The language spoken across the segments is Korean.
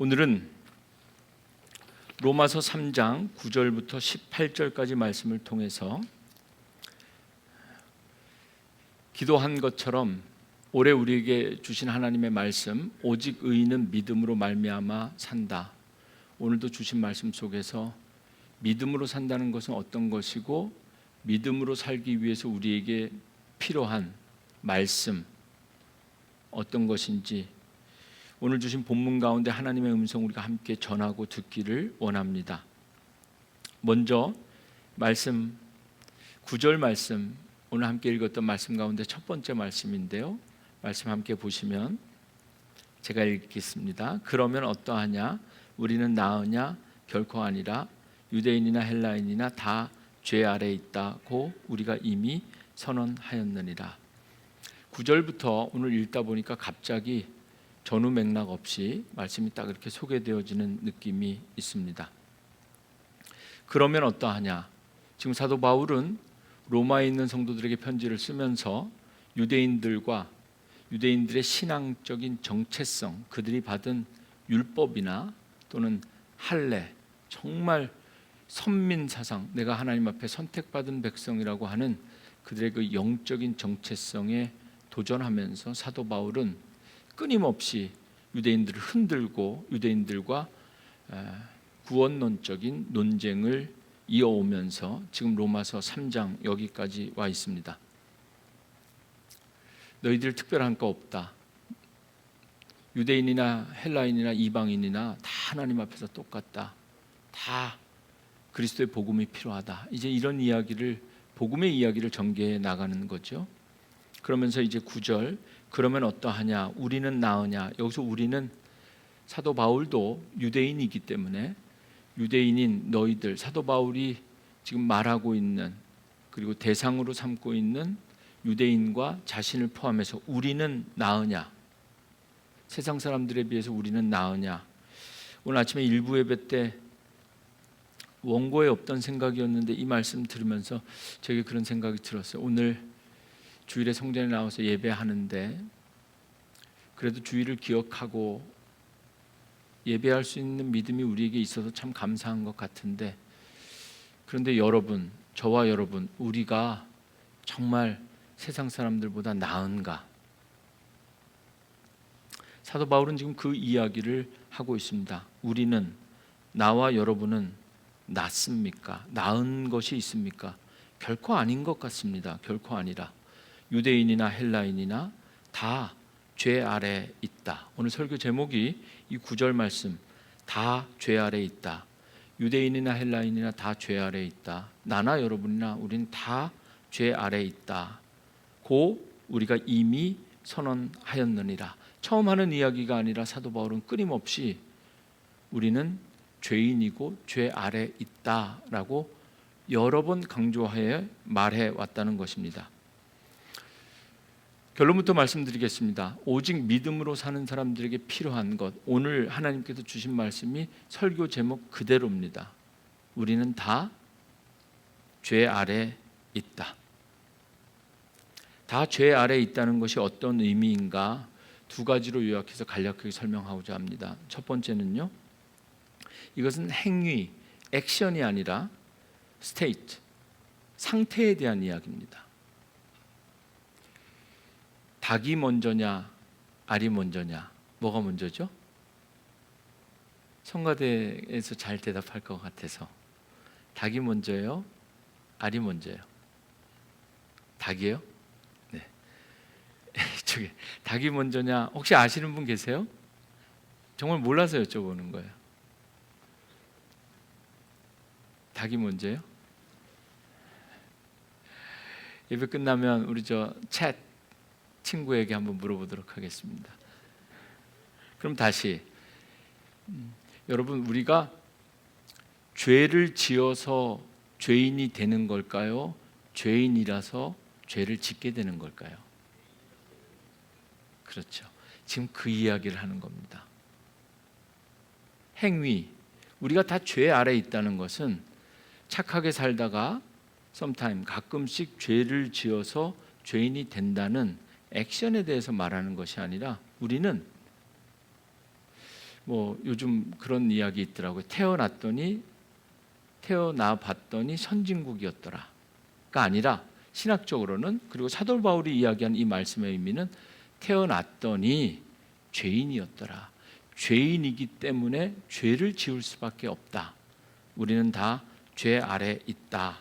오늘은 로마서 3장 9절부터 18절까지 말씀을 통해서 기도한 것처럼 올해 우리에게 주신 하나님의 말씀, 오직 의인은 믿음으로 말미암아 산다. 오늘도 주신 말씀 속에서 믿음으로 산다는 것은 어떤 것이고, 믿음으로 살기 위해서 우리에게 필요한 말씀 어떤 것인지, 오늘 주신 본문 가운데 하나님의 음성 우리가 함께 전하고 듣기를 원합니다. 먼저 말씀 9절 말씀, 오늘 함께 읽었던 말씀 가운데 첫 번째 말씀인데요, 말씀 함께 보시면 제가 읽겠습니다. 그러면 어떠하냐? 우리는 나으냐? 결코 아니라 유대인이나 헬라인이나 다 죄 아래에 있다고 우리가 이미 선언하였느니라. 9절부터 오늘 읽다 보니까 갑자기 전후 맥락 없이 말씀이 딱 이렇게 소개되어지는 느낌이 있습니다. 그러면 어떠하냐? 지금 사도 바울은 로마에 있는 성도들에게 편지를 쓰면서 유대인들의 신앙적인 정체성, 그들이 받은 율법이나 또는 할례, 정말 선민사상, 내가 하나님 앞에 선택받은 백성이라고 하는 그들의 그 영적인 정체성에 도전하면서 사도 바울은 끊임없이 유대인들을 흔들고 유대인들과 구원론적인 논쟁을 이어오면서 지금 로마서 3장 여기까지 와 있습니다. 너희들 특별한 거 없다. 유대인이나 헬라인이나 이방인이나 다 하나님 앞에서 똑같다. 다 그리스도의 복음이 필요하다. 이제 이런 이야기를, 복음의 이야기를 전개해 나가는 거죠. 그러면서 이제 9절, 그러면 어떠하냐? 우리는 나으냐? 여기서 우리는 사도 바울도 유대인이기 때문에 유대인인 너희들, 사도 바울이 지금 말하고 있는, 그리고 대상으로 삼고 있는 유대인과 자신을 포함해서 우리는 나으냐? 세상 사람들에 비해서 우리는 나으냐? 오늘 아침에 일부 예배 때 원고에 없던 생각이었는데 이 말씀 들으면서 제게 그런 생각이 들었어요. 오늘 주일에 성전에 나와서 예배하는데 그래도 주일을 기억하고 예배할 수 있는 믿음이 우리에게 있어서 참 감사한 것 같은데, 그런데 여러분, 저와 여러분, 우리가 정말 세상 사람들보다 나은가? 사도 바울은 지금 그 이야기를 하고 있습니다. 우리는, 나와 여러분은 낫습니까? 나은 것이 있습니까? 결코 아닌 것 같습니다. 결코 아니라 유대인이나 헬라인이나 다 죄 아래 있다. 오늘 설교 제목이 이 9절 말씀, 다 죄 아래 있다. 유대인이나 헬라인이나 다 죄 아래 있다. 나나 여러분이나 우리는 다 죄 아래 있다. 고 우리가 이미 선언하였느니라. 처음 하는 이야기가 아니라 사도 바울은 끊임없이 우리는 죄인이고 죄 아래 있다라고 여러 번 강조하여 말해 왔다는 것입니다. 결론부터 말씀드리겠습니다. 오직 믿음으로 사는 사람들에게 필요한 것, 오늘 하나님께서 주신 말씀이 설교 제목 그대로입니다. 우리는 다 죄 아래 있다. 다 죄 아래 있다는 것이 어떤 의미인가 두 가지로 요약해서 간략하게 설명하고자 합니다. 첫 번째는요, 이것은 행위, 액션이 아니라 스테이트, 상태에 대한 이야기입니다. 닭이 먼저냐, 알이 먼저냐, 뭐가 먼저죠? 성가대에서 잘 대답할 것 같아서 닭이 먼저예요? 알이 먼저예요? 닭이에요? 네. 이쪽에 닭이 먼저냐, 혹시 아시는 분 계세요? 정말 몰라서 여쭤보는 거예요. 닭이 먼저예요? 예배 끝나면 우리 챗 친구에게 한번 물어보도록 하겠습니다. 그럼 다시, 여러분, 우리가 죄를 지어서 죄인이 되는 걸까요? 죄인이라서 죄를 짓게 되는 걸까요? 그렇죠. 지금 그 이야기를 하는 겁니다. 행위, 우리가 다 죄 아래 있다는 것은 착하게 살다가 sometime, 가끔씩 죄를 지어서 죄인이 된다는 액션에 대해서 말하는 것이 아니라, 우리는 뭐 요즘 그런 이야기 있더라고요. 태어나 봤더니 선진국이었더라가 아니라 신학적으로는, 그리고 사도 바울이 이야기한 이 말씀의 의미는 태어났더니 죄인이었더라. 죄인이기 때문에 죄를 지을 수밖에 없다. 우리는 다 죄 아래 있다.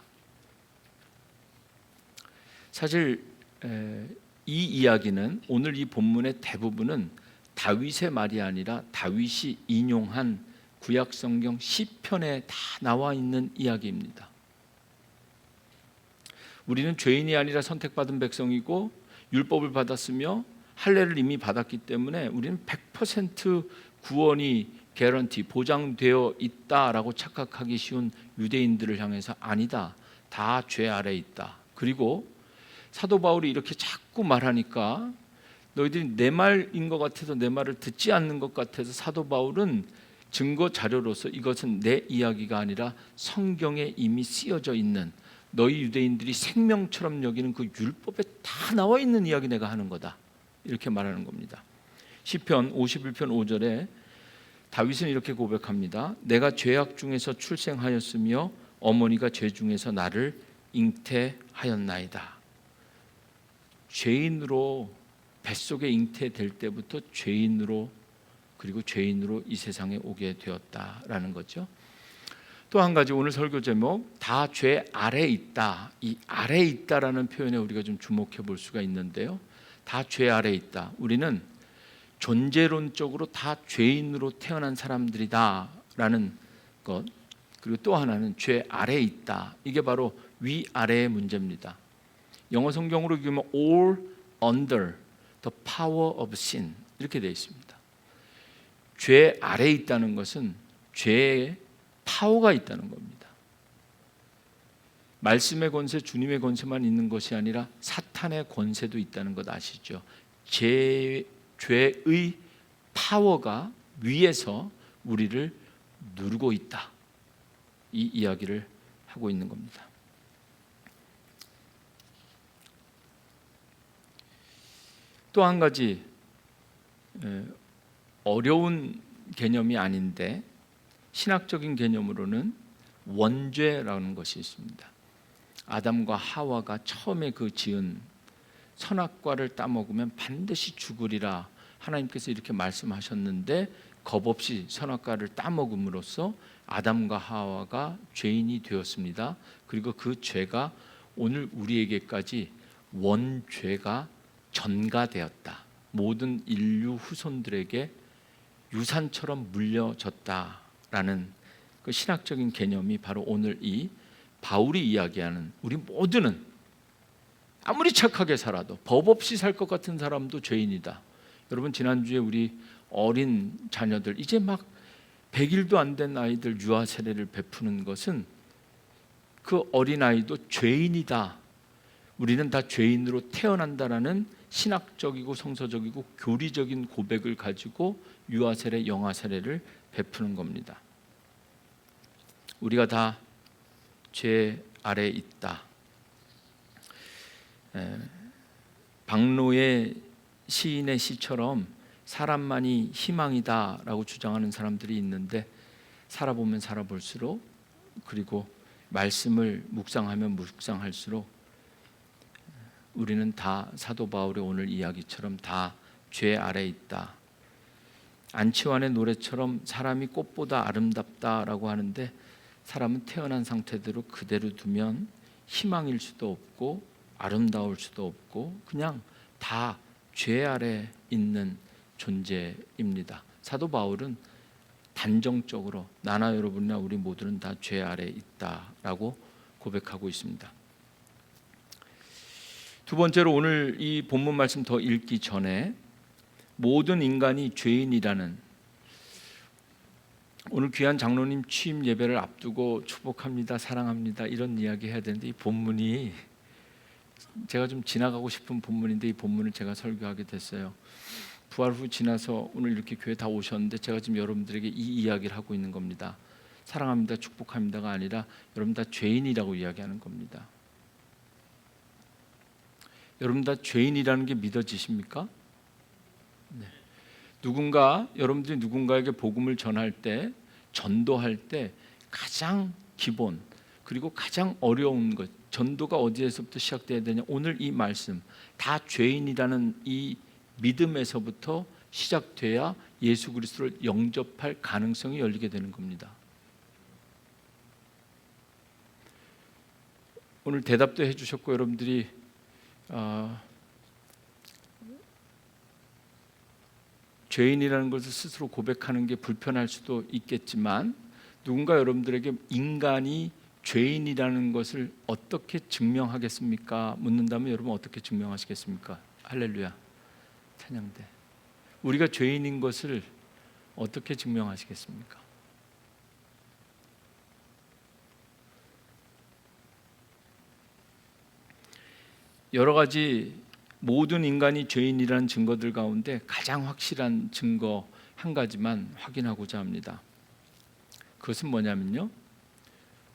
사실 이 이야기는, 오늘 이 본문의 대부분은 다윗의 말이 아니라 다윗이 인용한 구약성경 시편에 다 나와 있는 이야기입니다. 우리는 죄인이 아니라 선택받은 백성이고 율법을 받았으며 할례를 이미 받았기 때문에 우리는 100% 구원이 개런티, 보장되어 있다라고 착각하기 쉬운 유대인들을 향해서 아니다, 다 죄 아래 있다. 그리고 사도 바울이 이렇게 자꾸 말하니까 너희들이 내 말인 것 같아서 내 말을 듣지 않는 것 같아서 사도 바울은 증거 자료로서 이것은 내 이야기가 아니라 성경에 이미 쓰여져 있는, 너희 유대인들이 생명처럼 여기는 그 율법에 다 나와 있는 이야기 내가 하는 거다, 이렇게 말하는 겁니다. 시편 51편 5절에 다윗은 이렇게 고백합니다. 내가 죄악 중에서 출생하였으며 어머니가 죄 중에서 나를 잉태하였나이다. 죄인으로 뱃속에 잉태될 때부터 죄인으로, 그리고 죄인으로 이 세상에 오게 되었다라는 거죠. 또 한 가지, 오늘 설교 제목 다 죄 아래 있다. 이 아래 있다라는 표현에 우리가 좀 주목해 볼 수가 있는데요. 다 죄 아래 있다. 우리는 존재론적으로 다 죄인으로 태어난 사람들이다라는 것, 그리고 또 하나는 죄 아래 있다. 이게 바로 위아래의 문제입니다. 영어 성경으로 읽으면 all under the power of sin 이렇게 되어 있습니다. 죄 아래 있다는 것은 죄의 파워가 있다는 겁니다. 말씀의 권세, 주님의 권세만 있는 것이 아니라 사탄의 권세도 있다는 것 아시죠? 죄의 파워가 위에서 우리를 누르고 있다, 이 이야기를 하고 있는 겁니다. 또 한 가지 어려운 개념이 아닌데 신학적인 개념으로는 원죄라는 것이 있습니다. 아담과 하와가 처음에 그 지은 선악과를 따먹으면 반드시 죽으리라 하나님께서 이렇게 말씀하셨는데 겁없이 선악과를 따먹음으로써 아담과 하와가 죄인이 되었습니다. 그리고 그 죄가 오늘 우리에게까지 원죄가 전가되었다. 모든 인류 후손들에게 유산처럼 물려졌다라는 그 신학적인 개념이 바로 오늘 이 바울이 이야기하는, 우리 모두는 아무리 착하게 살아도 법 없이 살 것 같은 사람도 죄인이다. 여러분, 지난주에 우리 어린 자녀들, 이제 막 100일도 안 된 아이들 유아 세례를 베푸는 것은 그 어린아이도 죄인이다, 우리는 다 죄인으로 태어난다라는 신학적이고 성서적이고 교리적인 고백을 가지고 유아 세례, 영아 세례를 베푸는 겁니다. 우리가 다 죄 아래 있다. 박노의 시인의 시처럼 사람만이 희망이다라고 주장하는 사람들이 있는데, 살아보면 살아볼수록, 그리고 말씀을 묵상하면 묵상할수록 우리는 다 사도 바울의 오늘 이야기처럼 다 죄 아래 있다. 안치환의 노래처럼 사람이 꽃보다 아름답다라고 하는데, 사람은 태어난 상태대로 그대로 두면 희망일 수도 없고 아름다울 수도 없고 그냥 다 죄 아래 있는 존재입니다. 사도 바울은 단정적으로 나나 여러분이나 우리 모두는 다 죄 아래 있다라고 고백하고 있습니다. 두 번째로, 오늘 이 본문 말씀 더 읽기 전에 모든 인간이 죄인이라는, 오늘 귀한 장로님 취임 예배를 앞두고 축복합니다, 사랑합니다 이런 이야기 해야 되는데, 이 본문이 제가 좀 지나가고 싶은 본문인데 이 본문을 제가 설교하게 됐어요. 부활 후 지나서 오늘 이렇게 교회 다 오셨는데 제가 지금 여러분들에게 이 이야기를 하고 있는 겁니다. 사랑합니다, 축복합니다가 아니라 여러분 다 죄인이라고 이야기하는 겁니다. 여러분 다 죄인이라는 게 믿어지십니까? 네. 여러분들이 누군가에게 복음을 전할 때, 전도할 때 가장 기본 그리고 가장 어려운 것, 전도가 어디에서부터 시작돼야 되냐? 오늘 이 말씀, 다 죄인이라는 이 믿음에서부터 시작돼야 예수 그리스도를 영접할 가능성이 열리게 되는 겁니다. 오늘 대답도 해주셨고, 여러분들이 죄인이라는 것을 스스로 고백하는 게 불편할 수도 있겠지만, 누군가 여러분들에게 인간이 죄인이라는 것을 어떻게 증명하겠습니까? 묻는다면 여러분 어떻게 증명하시겠습니까? 할렐루야, 찬양대. 우리가 죄인인 것을 어떻게 증명하시겠습니까? 여러 가지 모든 인간이 죄인이라는 증거들 가운데 가장 확실한 증거 한 가지만 확인하고자 합니다. 그것은 뭐냐면요,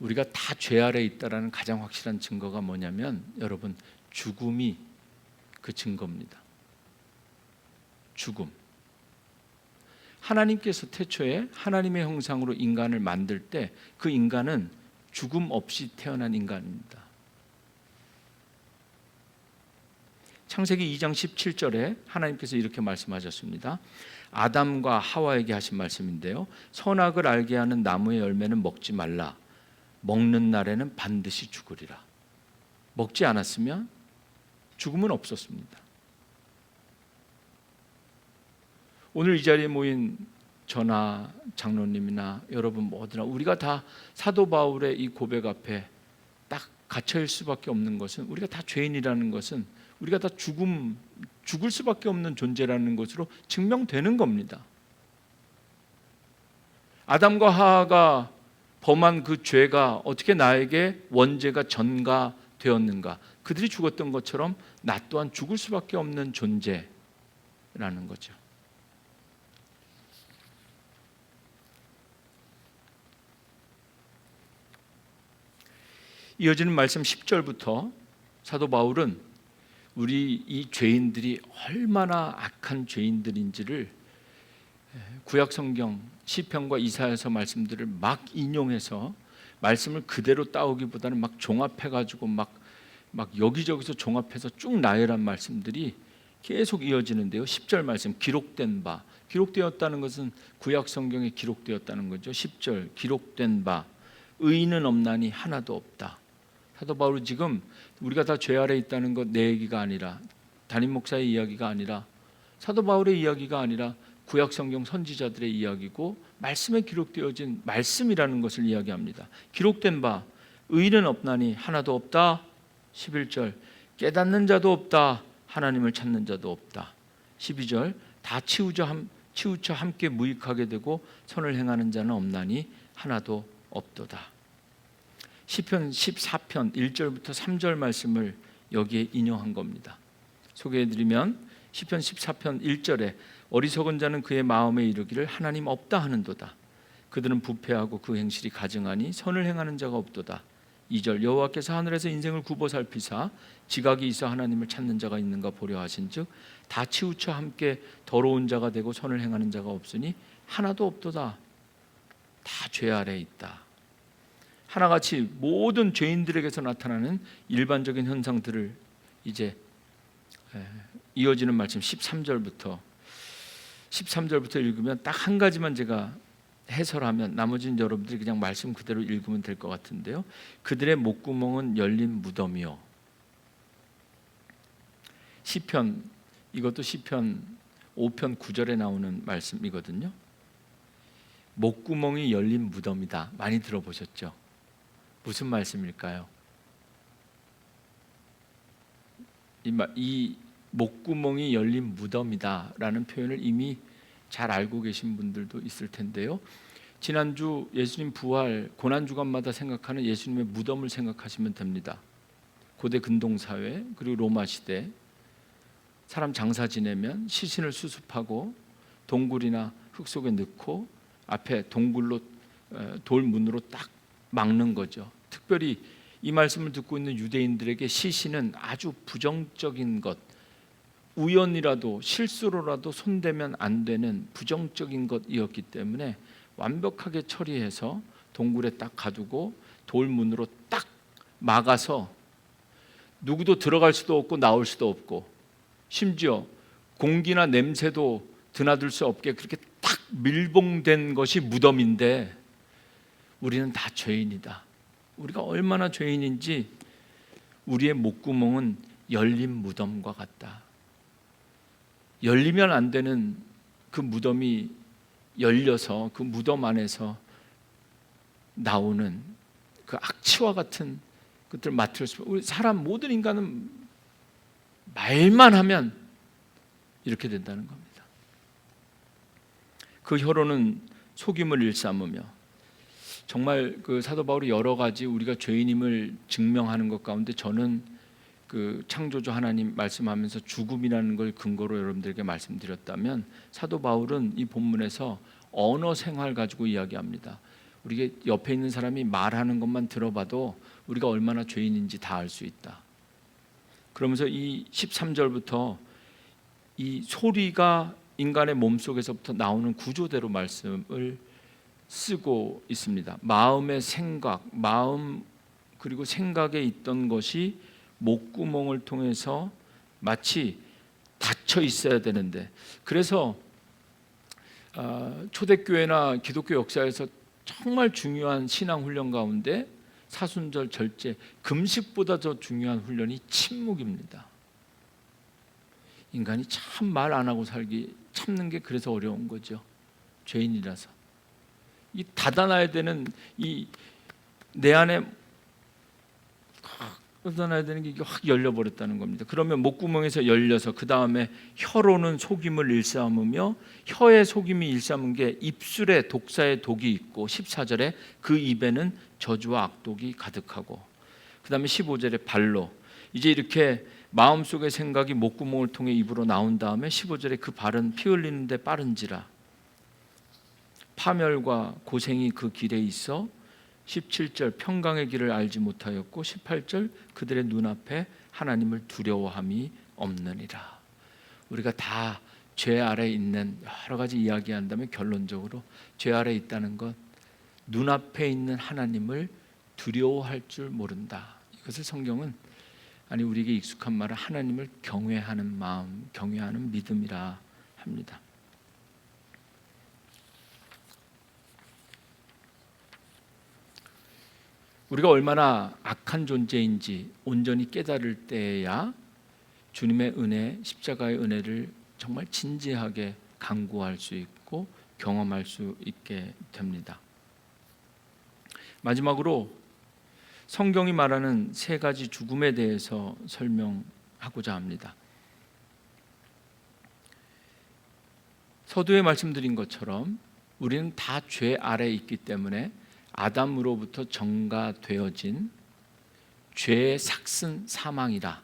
우리가 다 죄 아래 있다라는 가장 확실한 증거가 뭐냐면, 여러분, 죽음이 그 증거입니다. 죽음. 하나님께서 태초에 하나님의 형상으로 인간을 만들 때 그 인간은 죽음 없이 태어난 인간입니다. 창세기 2장 17절에 하나님께서 이렇게 말씀하셨습니다. 아담과 하와에게 하신 말씀인데요, 선악을 알게 하는 나무의 열매는 먹지 말라. 먹는 날에는 반드시 죽으리라. 먹지 않았으면 죽음은 없었습니다. 오늘 이 자리에 모인 저나 장로님이나 여러분 모두나 우리가 다 사도 바울의 이 고백 앞에 딱 갇혀일 수밖에 없는 것은, 우리가 다 죄인이라는 것은 우리가 다 죽을 수밖에 없는 존재라는 것으로 증명되는 겁니다. 아담과 하와가 범한 그 죄가 어떻게 나에게 원죄가 전가되었는가? 그들이 죽었던 것처럼 나 또한 죽을 수밖에 없는 존재라는 거죠. 이어지는 말씀 10절부터 사도 바울은 우리 이 죄인들이 얼마나 악한 죄인들인지를 구약 성경 시편과 이사야서 말씀들을 막 인용해서 말씀을 그대로 따오기보다는 막 종합해가지고 막 여기저기서 종합해서 쭉 나열한 말씀들이 계속 이어지는데요. 10절 말씀, 기록된 바, 기록되었다는 것은 구약 성경에 기록되었다는 거죠. 10절, 기록된 바, 의인은 없나니 하나도 없다. 사도 바울은 지금 우리가 다 죄 아래 있다는 것, 내 얘기가 아니라, 담임 목사의 이야기가 아니라, 사도 바울의 이야기가 아니라 구약 성경 선지자들의 이야기고 말씀에 기록되어진 말씀이라는 것을 이야기합니다. 기록된 바, 의인은 없나니 하나도 없다. 11절, 깨닫는 자도 없다. 하나님을 찾는 자도 없다. 12절, 다 치우쳐 함께 무익하게 되고 선을 행하는 자는 없나니 하나도 없도다. 시편 14편 1절부터 3절 말씀을 여기에 인용한 겁니다. 소개해드리면, 시편 14편 1절에 어리석은 자는 그의 마음에 이르기를 하나님 없다 하는도다. 그들은 부패하고 그 행실이 가증하니 선을 행하는 자가 없도다. 2절, 여호와께서 하늘에서 인생을 굽어 살피사 지각이 있어 하나님을 찾는 자가 있는가 보려 하신즉 다 치우쳐 함께 더러운 자가 되고 선을 행하는 자가 없으니 하나도 없도다. 다 죄 아래 있다. 하나같이 모든 죄인들에게서 나타나는 일반적인 현상들을 이제 이어지는 말씀 13절부터 읽으면 딱 한 가지만 제가 해설하면, 나머지는 여러분들이 그냥 말씀 그대로 읽으면 될 것 같은데요. 그들의 목구멍은 열린 무덤이요. 시편, 이것도 시편 5편 9절에 나오는 말씀이거든요. 목구멍이 열린 무덤이다. 많이 들어보셨죠? 무슨 말씀일까요? 이 목구멍이 열린 무덤이다라는 표현을 이미 잘 알고 계신 분들도 있을 텐데요. 지난주 예수님 부활 고난주간마다 생각하는 예수님의 무덤을 생각하시면 됩니다. 고대 근동사회 그리고 로마 시대, 사람 장사 지내면 시신을 수습하고 동굴이나 흙 속에 넣고 앞에 동굴로 돌문으로 딱 막는 거죠. 특별히 이 말씀을 듣고 있는 유대인들에게 시신은 아주 부정적인 것, 우연이라도 실수로라도 손대면 안 되는 부정적인 것이었기 때문에 완벽하게 처리해서 동굴에 딱 가두고 돌문으로 딱 막아서 누구도 들어갈 수도 없고 나올 수도 없고, 심지어 공기나 냄새도 드나들 수 없게 그렇게 딱 밀봉된 것이 무덤인데, 우리는 다 죄인이다. 우리가 얼마나 죄인인지 우리의 목구멍은 열린 무덤과 같다. 열리면 안 되는 그 무덤이 열려서 그 무덤 안에서 나오는 그 악취와 같은 것들을 맡을 수, 우리 사람 모든 인간은 말만 하면 이렇게 된다는 겁니다. 그 혀로는 속임을 일삼으며, 정말 그 사도 바울이 여러 가지 우리가 죄인임을 증명하는 것 가운데 저는 그 창조주 하나님 말씀하면서 죽음이라는 걸 근거로 여러분들에게 말씀드렸다면, 사도 바울은 이 본문에서 언어 생활 가지고 이야기합니다. 우리가 옆에 있는 사람이 말하는 것만 들어봐도 우리가 얼마나 죄인인지 다 알 수 있다. 그러면서 이 13절부터 이 소리가 인간의 몸속에서부터 나오는 구조대로 말씀을 쓰고 있습니다. 마음의 생각, 마음 그리고 생각에 있던 것이 목구멍을 통해서 마치 닫혀 있어야 되는데, 그래서 초대교회나 기독교 역사에서 정말 중요한 신앙 훈련 가운데 사순절, 절제, 금식보다 더 중요한 훈련이 침묵입니다. 인간이 참 말 안 하고 살기 참는 게 그래서 어려운 거죠. 죄인이라서 이 닫아놔야 되는, 이 내 안에 닫아놔야 되는 게 이게 확 열려버렸다는 겁니다. 그러면 목구멍에서 열려서 그 다음에 혀로는 속임을 일삼으며, 혀의 속임이 일삼은 게 입술에 독사의 독이 있고, 14절에 그 입에는 저주와 악독이 가득하고, 그 다음에 15절에 발로, 이제 이렇게 마음속의 생각이 목구멍을 통해 입으로 나온 다음에 15절에 그 발은 피 흘리는데 빠른지라, 파멸과 고생이 그 길에 있어 17절 평강의 길을 알지 못하였고, 18절 그들의 눈앞에 하나님을 두려워함이 없느니라. 우리가 다 죄 아래 있는, 여러 가지 이야기한다면 결론적으로 죄 아래 있다는 것, 눈앞에 있는 하나님을 두려워할 줄 모른다. 이것을 성경은, 아니 우리에게 익숙한 말은 하나님을 경외하는 마음, 경외하는 믿음이라 합니다. 우리가 얼마나 악한 존재인지 온전히 깨달을 때야 주님의 은혜, 십자가의 은혜를 정말 진지하게 간구할 수 있고 경험할 수 있게 됩니다. 마지막으로 성경이 말하는 세 가지 죽음에 대해서 설명하고자 합니다. 서두에 말씀드린 것처럼 우리는 다 죄 아래에 있기 때문에 아담으로부터 전가되어진 죄의 삭슨 사망이라,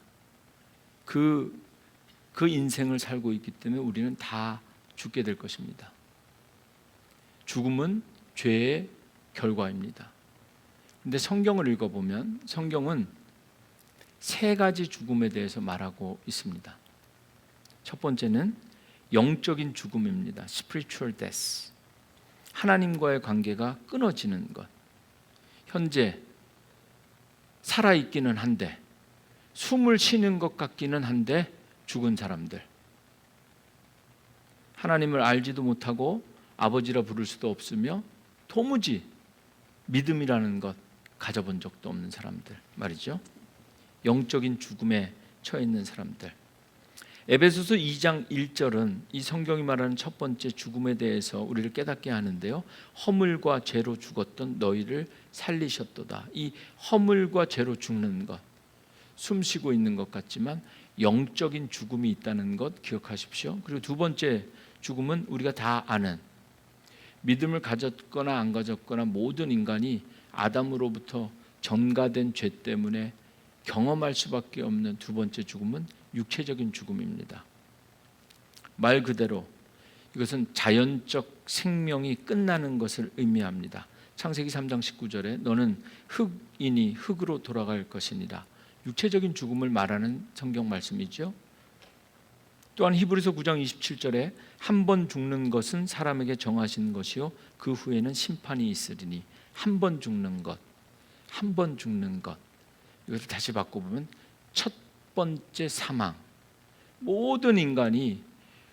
그 인생을 살고 있기 때문에 우리는 다 죽게 될 것입니다. 죽음은 죄의 결과입니다. 근데 성경을 읽어보면 성경은 세 가지 죽음에 대해서 말하고 있습니다. 첫 번째는 영적인 죽음입니다. Spiritual death. 하나님과의 관계가 끊어지는 것. 현재 살아있기는 한데, 숨을 쉬는 것 같기는 한데 죽은 사람들. 하나님을 알지도 못하고 아버지라 부를 수도 없으며 도무지 믿음이라는 것 가져본 적도 없는 사람들 말이죠. 영적인 죽음에 처해 있는 사람들. 에베소서 2장 1절은 이 성경이 말하는 첫 번째 죽음에 대해서 우리를 깨닫게 하는데요. 허물과 죄로 죽었던 너희를 살리셨도다. 이 허물과 죄로 죽는 것, 숨 쉬고 있는 것 같지만 영적인 죽음이 있다는 것 기억하십시오. 그리고 두 번째 죽음은 우리가 다 아는, 믿음을 가졌거나 안 가졌거나 모든 인간이 아담으로부터 전가된 죄 때문에 경험할 수밖에 없는 두 번째 죽음은 육체적인 죽음입니다. 말 그대로 이것은 자연적 생명이 끝나는 것을 의미합니다. 창세기 3장 19절에 너는 흙이니 흙으로 돌아갈 것이니라. 육체적인 죽음을 말하는 성경 말씀이죠. 또한 히브리서 9장 27절에 한 번 죽는 것은 사람에게 정하신 것이요 그 후에는 심판이 있으리니 한 번 죽는 것, 한 번 죽는 것. 이것을 다시 바꿔보면 첫 번째 사망. 모든 인간이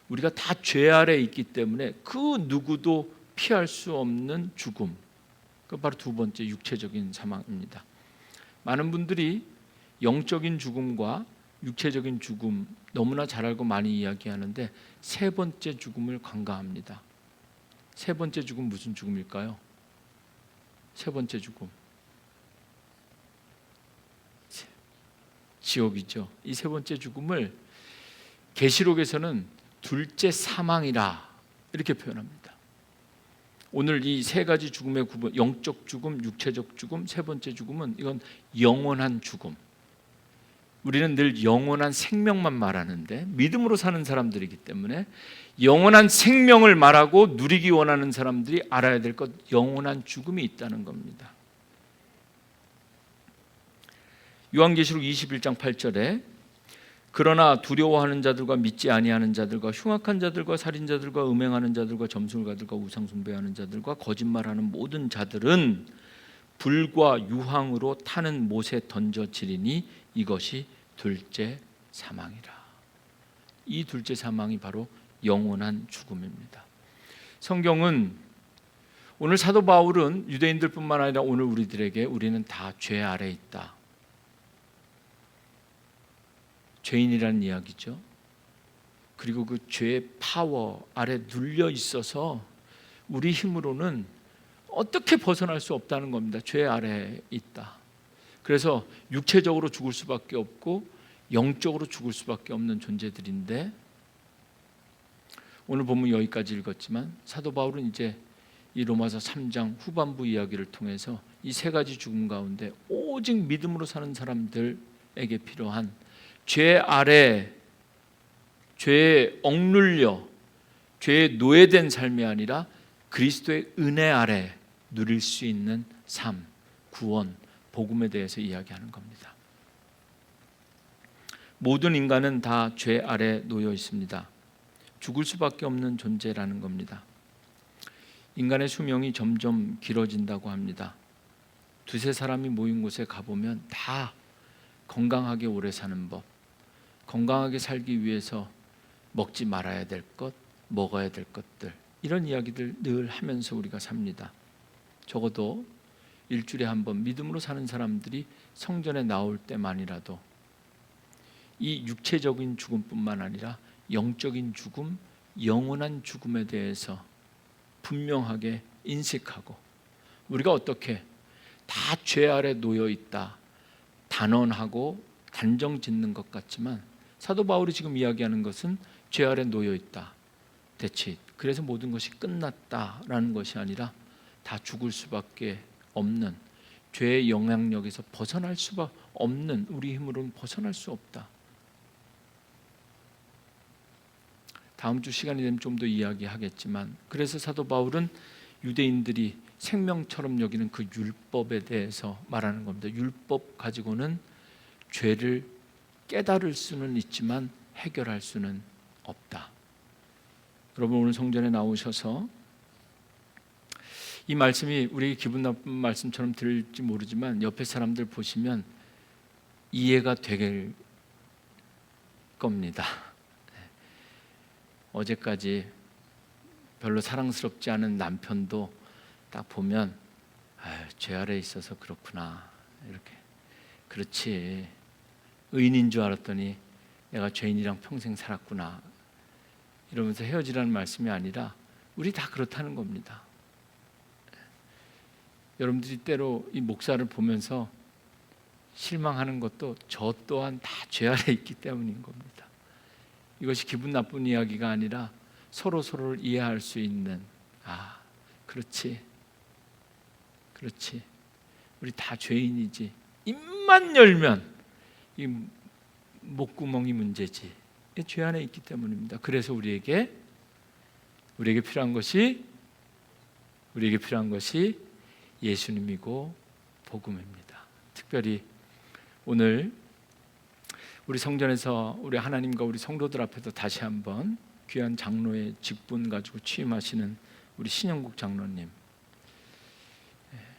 우리가 다 죄 아래에 있기 때문에 그 누구도 피할 수 없는 죽음. 그 바로 두 번째 육체적인 사망입니다. 많은 분들이 영적인 죽음과 육체적인 죽음 너무나 잘 알고 많이 이야기하는데 세 번째 죽음을 간과합니다. 세 번째 죽음 무슨 죽음일까요? 세 번째 죽음 지옥이죠. 이 세 번째 죽음을 계시록에서는 둘째 사망이라 이렇게 표현합니다. 오늘 이 세 가지 죽음의 구분, 영적 죽음, 육체적 죽음, 세 번째 죽음은 이건 영원한 죽음. 우리는 늘 영원한 생명만 말하는데 믿음으로 사는 사람들이기 때문에 영원한 생명을 말하고 누리기 원하는 사람들이 알아야 될 것, 영원한 죽음이 있다는 겁니다. 요한계시록 21장 8절에 그러나 두려워하는 자들과 믿지 아니하는 자들과 흉악한 자들과 살인자들과 음행하는 자들과 점술가들과 우상 숭배하는 자들과 거짓말하는 모든 자들은 불과 유황으로 타는 못에 던져지리니 이것이 둘째 사망이라. 이 둘째 사망이 바로 영원한 죽음입니다. 성경은 오늘 사도 바울은 유대인들뿐만 아니라 오늘 우리들에게 우리는 다 죄 아래 있다. 죄인이라는 이야기죠. 그리고 그 죄의 파워 아래 눌려 있어서 우리 힘으로는 어떻게 벗어날 수 없다는 겁니다. 죄 아래에 있다. 그래서 육체적으로 죽을 수밖에 없고 영적으로 죽을 수밖에 없는 존재들인데 오늘 본문 여기까지 읽었지만 사도 바울은 이제 이 로마서 3장 후반부 이야기를 통해서 이 세 가지 죽음 가운데 오직 믿음으로 사는 사람들에게 필요한 죄 아래, 죄에 억눌려 죄에 노예된 삶이 아니라 그리스도의 은혜 아래 누릴 수 있는 삶, 구원, 복음에 대해서 이야기하는 겁니다. 모든 인간은 다 죄 아래 놓여 있습니다. 죽을 수밖에 없는 존재라는 겁니다. 인간의 수명이 점점 길어진다고 합니다. 두세 사람이 모인 곳에 가보면 다 건강하게 오래 사는 법, 건강하게 살기 위해서 먹지 말아야 될 것, 먹어야 될 것들, 이런 이야기들 늘 하면서 우리가 삽니다. 적어도 일주일에 한 번 믿음으로 사는 사람들이 성전에 나올 때만이라도 이 육체적인 죽음뿐만 아니라 영적인 죽음, 영원한 죽음에 대해서 분명하게 인식하고 우리가 어떻게 다 죄 아래 놓여 있다 단언하고 단정 짓는 것 같지만 사도 바울이 지금 이야기하는 것은 죄 아래 놓여 있다. 대체 그래서 모든 것이 끝났다라는 것이 아니라 다 죽을 수밖에 없는 죄의 영향력에서 벗어날 수밖에 없는 우리 힘으로는 벗어날 수 없다. 다음 주 시간이 되면 좀 더 이야기하겠지만 그래서 사도 바울은 유대인들이 생명처럼 여기는 그 율법에 대해서 말하는 겁니다. 율법 가지고는 죄를 깨달을 수는 있지만 해결할 수는 없다. 여러분 오늘 성전에 나오셔서 이 말씀이 우리 기분 나쁜 말씀처럼 들릴지 모르지만 옆에 사람들 보시면 이해가 될 겁니다. 어제까지 별로 사랑스럽지 않은 남편도 딱 보면 죄 아래에 있어서 그렇구나 이렇게 그렇지 의인인 줄 알았더니 내가 죄인이랑 평생 살았구나 이러면서 헤어지라는 말씀이 아니라 우리 다 그렇다는 겁니다. 여러분들이 때로 이 목사를 보면서 실망하는 것도 저 또한 다 죄 아래에 있기 때문인 겁니다. 이것이 기분 나쁜 이야기가 아니라 서로를 이해할 수 있는 그렇지 우리 다 죄인이지 입만 열면 이 목구멍이 문제지 죄 안에 있기 때문입니다. 그래서 우리에게 필요한 것이 예수님이고 복음입니다. 특별히 오늘 우리 성전에서 우리 하나님과 우리 성도들 앞에서 다시 한번 귀한 장로의 직분 가지고 취임하시는 우리 신영국 장로님,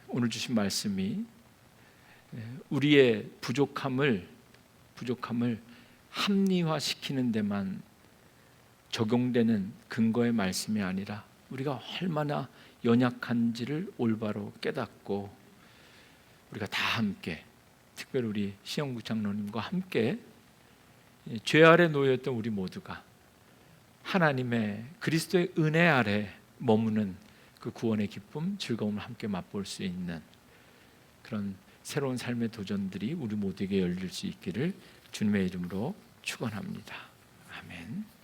오늘 주신 말씀이 우리의 부족함을 합리화시키는 데만 적용되는 근거의 말씀이 아니라 우리가 얼마나 연약한지를 올바로 깨닫고 우리가 다 함께, 특별히 우리 신영국 장로님과 함께 죄 아래 놓여있던 우리 모두가 하나님의 그리스도의 은혜 아래 머무는 그 구원의 기쁨, 즐거움을 함께 맛볼 수 있는 그런 새로운 삶의 도전들이 우리 모두에게 열릴 수 있기를 주님의 이름으로 축원합니다. 아멘.